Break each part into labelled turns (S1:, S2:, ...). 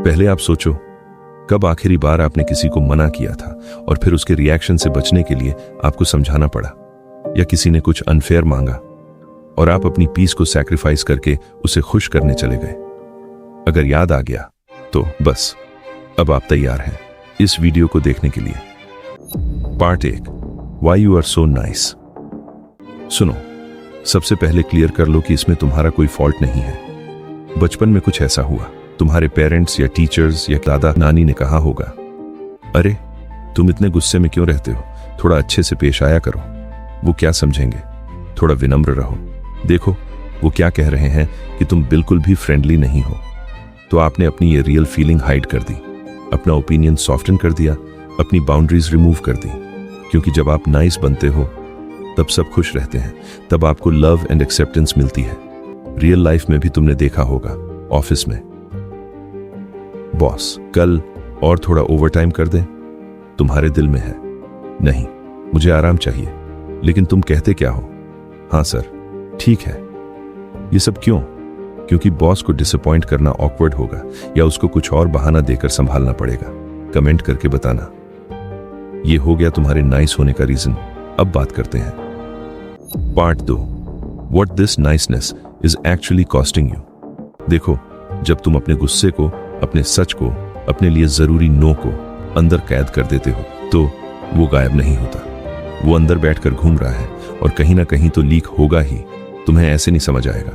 S1: पहले आप सोचो, कब आखिरी बार आपने किसी को मना किया था और फिर उसके रिएक्शन से बचने के लिए आपको समझाना पड़ा, या किसी ने कुछ अनफेयर मांगा और आप अपनी पीस को सैक्रिफाइस करके उसे खुश करने चले गए। अगर याद आ गया तो बस अब आप तैयार हैं इस वीडियो को देखने के लिए। Part 1, why you are so nice. सुनो, सबसे पहले क्लियर कर लो कि इसमें तुम्हारा कोई फॉल्ट नहीं है। बचपन में कुछ ऐसा हुआ, तुम्हारे पेरेंट्स या टीचर्स या दादा नानी ने कहा होगा, अरे तुम इतने गुस्से में क्यों रहते हो, थोड़ा अच्छे से पेश आया करो। वो क्या समझेंगे, थोड़ा विनम्र रहो। देखो वो क्या कह रहे हैं कि तुम बिल्कुल भी फ्रेंडली नहीं हो। तो आपने अपनी ये रियल फीलिंग हाइड कर दी, अपना ओपिनियन सॉफ्टन कर दिया, अपनी बाउंड्रीज रिमूव कर दी। क्योंकि जब आप नाइस बनते हो तब सब खुश रहते हैं, तब आपको लव एंड एक्सेप्टेंस मिलती है। रियल लाइफ में भी तुमने देखा होगा, ऑफिस में बॉस कल और थोड़ा ओवरटाइम कर दें, तुम्हारे दिल में है नहीं मुझे आराम चाहिए, लेकिन तुम कहते क्या हो, हाँ सर ठीक है। ये सब क्यों? क्योंकि बॉस को डिसअपॉइंट करना ऑकवर्ड होगा या उसको कुछ और बहाना देकर संभालना पड़ेगा। कमेंट करके बताना। ये हो गया तुम्हारे नाइस होने का रीजन। अब बात करते हैं part 2, what this niceness is actually costing you. देखो, जब तुम अपने गुस्से को, अपने सच को, अपने लिए जरूरी नो को अंदर कैद कर देते हो तो वो गायब नहीं होता, वो अंदर बैठकर घूम रहा है और कहीं ना कहीं तो लीक होगा ही। तुम्हें ऐसे नहीं समझ आएगा।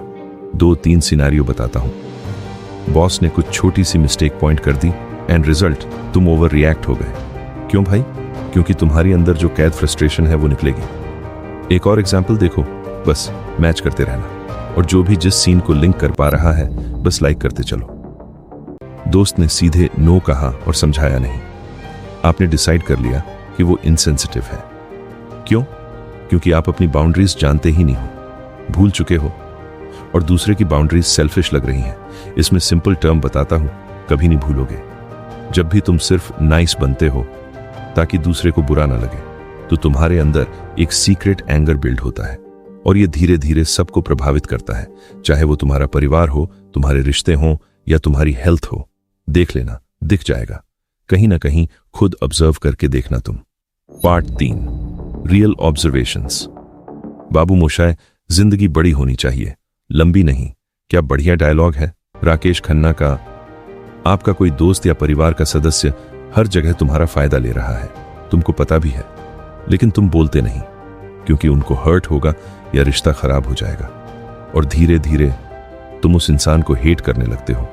S1: 2-3 सिनेरियो बताता हूं। बॉस ने कुछ छोटी सी मिस्टेक पॉइंट कर दी एंड रिजल्ट, तुम ओवर रिएक्ट हो गए। क्यों भाई? क्योंकि तुम्हारी अंदर जो कैद फ्रस्ट्रेशन है वो निकलेगी। एक और एग्जाम्पल देखो, बस मैच करते रहना, और जो भी जिस सीन को लिंक कर पा रहा है बस लाइक करते चलो। दोस्त ने सीधे नो कहा और समझाया नहीं। आपने डिसाइड कर लिया कि वो इनसेंसिटिव है। क्यों? क्योंकि आप अपनी बाउंड्रीज जानते ही नहीं हो, भूल चुके हो, और दूसरे की बाउंड्रीज सेल्फिश लग रही हैं। इसमें सिंपल टर्म बताता हूं, कभी नहीं भूलोगे। जब भी तुम सिर्फ नाइस बनते हो ताकि दूसरे को बुरा ना लगे, तो तुम्हारे अंदर एक सीक्रेट एंगर बिल्ड होता है, और ये धीरे धीरे सबको प्रभावित करता है, चाहे वो तुम्हारा परिवार हो, तुम्हारे रिश्ते हो, या तुम्हारी हेल्थ हो। देख लेना, दिख जाएगा कहीं ना कहीं। खुद ऑब्जर्व करके देखना तुम। Part 3, real observations. बाबू मोशाय, जिंदगी बड़ी होनी चाहिए, लंबी नहीं। क्या बढ़िया डायलॉग है राकेश खन्ना का। आपका कोई दोस्त या परिवार का सदस्य हर जगह तुम्हारा फायदा ले रहा है, तुमको पता भी है, लेकिन तुम बोलते नहीं क्योंकि उनको हर्ट होगा या रिश्ता खराब हो जाएगा, और धीरे धीरे तुम उस इंसान को हेट करने लगते हो।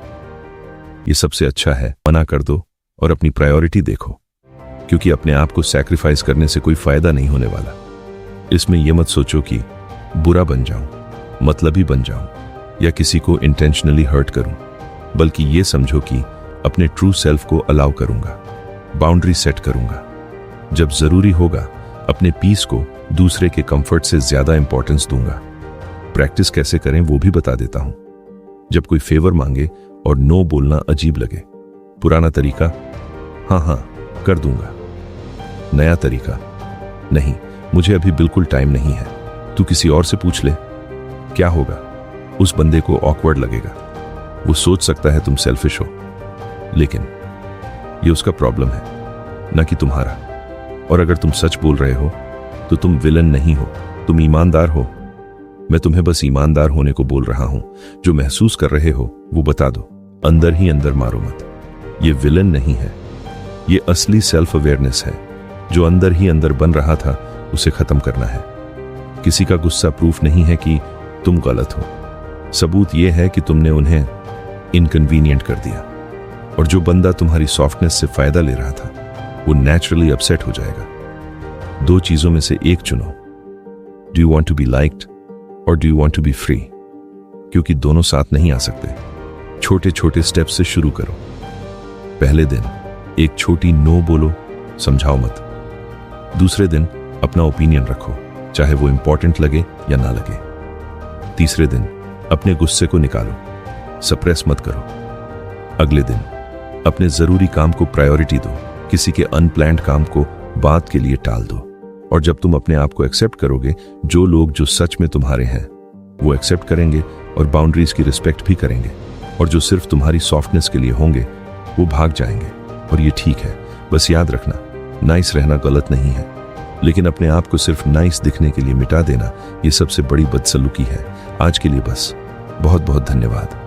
S1: ये सबसे अच्छा है मना कर दो और अपनी प्रायोरिटी देखो, क्योंकि अपने आप को सैक्रिफाइस करने से कोई फायदा नहीं होने वाला। इसमें यह मत सोचो कि बुरा बन जाऊं, मतलबी बन जाऊं, या किसी को इंटेंशनली हर्ट करूं, बल्कि ये समझो कि अपने ट्रू सेल्फ को अलाउ करूंगा, बाउंड्री सेट करूंगा। जब जरूरी होगा अपने पीस को दूसरे के कंफर्ट से ज्यादा इंपॉर्टेंस दूंगा। प्रैक्टिस कैसे करें वो भी बता देता हूं। जब कोई फेवर मांगे और नो बोलना अजीब लगे, पुराना तरीका, हाँ हाँ कर दूंगा। नया तरीका, नहीं मुझे अभी बिल्कुल टाइम नहीं है, तू किसी और से पूछ ले। क्या होगा? उस बंदे को ऑकवर्ड लगेगा, वो सोच सकता है तुम सेल्फिश हो, लेकिन ये उसका प्रॉब्लम है, ना कि तुम्हारा। और अगर तुम सच बोल रहे हो तो तुम विलन नहीं हो, तुम ईमानदार हो। मैं तुम्हें बस ईमानदार होने को बोल रहा हूं। जो महसूस कर रहे हो वो बता दो, अंदर ही अंदर मारो मत। ये विलन नहीं है, ये असली सेल्फ अवेयरनेस है। जो अंदर ही अंदर बन रहा था उसे खत्म करना है। किसी का गुस्सा प्रूफ नहीं है कि तुम गलत हो, सबूत यह है कि तुमने उन्हें इनकन्वीनियंट कर दिया। और जो बंदा तुम्हारी सॉफ्टनेस से फायदा ले रहा था वो नेचुरली अपसेट हो जाएगा। 2 चीजों में से एक चुनो, do you want to be liked और do you want to be free, क्योंकि दोनों साथ नहीं आ सकते। छोटे छोटे स्टेप से शुरू करो। पहले दिन एक छोटी नो बोलो, समझाओ मत। दूसरे दिन अपना ओपिनियन रखो, चाहे वो इंपॉर्टेंट लगे या ना लगे। तीसरे दिन अपने गुस्से को निकालो, सप्रेस मत करो। अगले दिन अपने जरूरी काम को प्रायोरिटी दो, किसी के अनप्लान्ड काम को बाद के लिए टाल दो। और जब तुम अपने आप को एक्सेप्ट करोगे, जो लोग जो सच में तुम्हारे हैं वो एक्सेप्ट करेंगे और बाउंड्रीज की रिस्पेक्ट भी करेंगे, और जो सिर्फ तुम्हारी सॉफ्टनेस के लिए होंगे वो भाग जाएंगे और ये ठीक है। बस याद रखना, नाइस रहना गलत नहीं है, लेकिन अपने आप को सिर्फ नाइस दिखने के लिए मिटा देना ये सबसे बड़ी बदसलूकी है। आज के लिए बस, बहुत बहुत धन्यवाद।